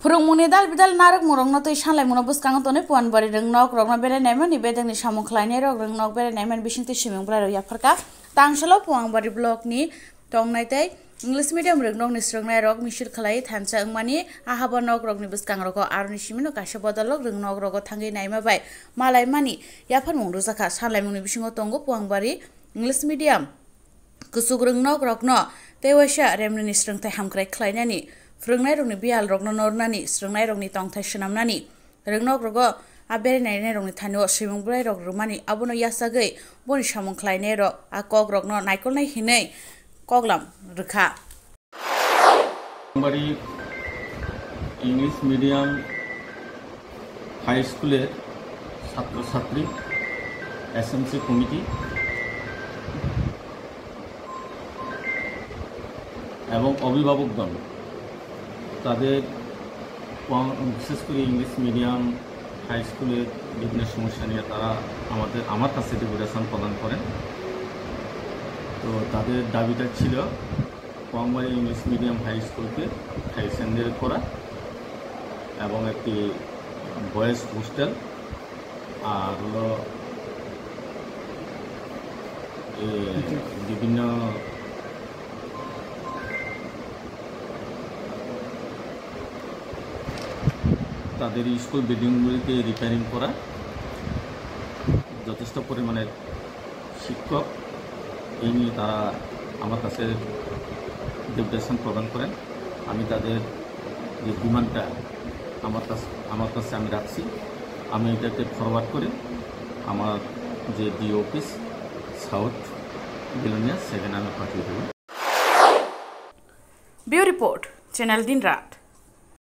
Phwrwng dal bidal narok morong no tui sanlai mono buskang tone puan bari reng nok rokna bere naiman ni bedeng ni samung khlainai rok reng nok bere naiman bising tui swimung bwlai rok yafarka tangsalo puang bari block ni tongnai tei English medium reng nok ni srongnai rok misir khlai thansa wngmani ahaba nok rok ni buskang rok aroni simino kaisa bodolok reng nok rok thangai naima bai malai mani yafarmung rojaka sanlai mung ni bisingo tongo puang bari English medium kusuk reng nok rok no tewaisa remni ni srongtai hamkrai khlainani Phwrwngnai rokni bial rokno nornani srwngnai rokni tongthai swnamnani rengnok rogo abere nainai rokni thanio swimung bwlai rok rwmani abono yasagui boni samung khlainai rok kok rokno naikolnai hinui koklam rwkha Bari English medium high school এর ছাত্র ছাত্রী SMC committee এবং অভিভাবকগণ তাদের বিশেষ করে English medium high স্কুলের বিভিন্ন সমস্যা নিয়ে তারা আমার কাছে ডেপুটেশন প্রদান করেন তো তাদের দাবিটা ছিল পুয়াংবাড়ি ইংলিশ মিডিয়াম হাই স্কুলকে হাই স্ট্যান্ডার্ড করা এবং একটি বয়েজ হোস্টেল আর হলো বিভিন্ন তাদের স্কুল বিল্ডিংগুলিকে রিপেয়ারিং করা যথেষ্ট পরিমাণের শিক্ষক এই নিয়ে তারা আমার কাছে ডেপুটেশন প্রদান করেন আমি তাদের যে ডিমান্ডটা আমার কাছে আমি রাখছি আমি এটাকে ফরওয়ার্ড করে আমার যে ডিও অফিস সাউথ বিলোনিয়া সেখানে আমি পাঠিয়ে দেব ব্যুরো রিপোর্ট চ্যানেল দিন রাত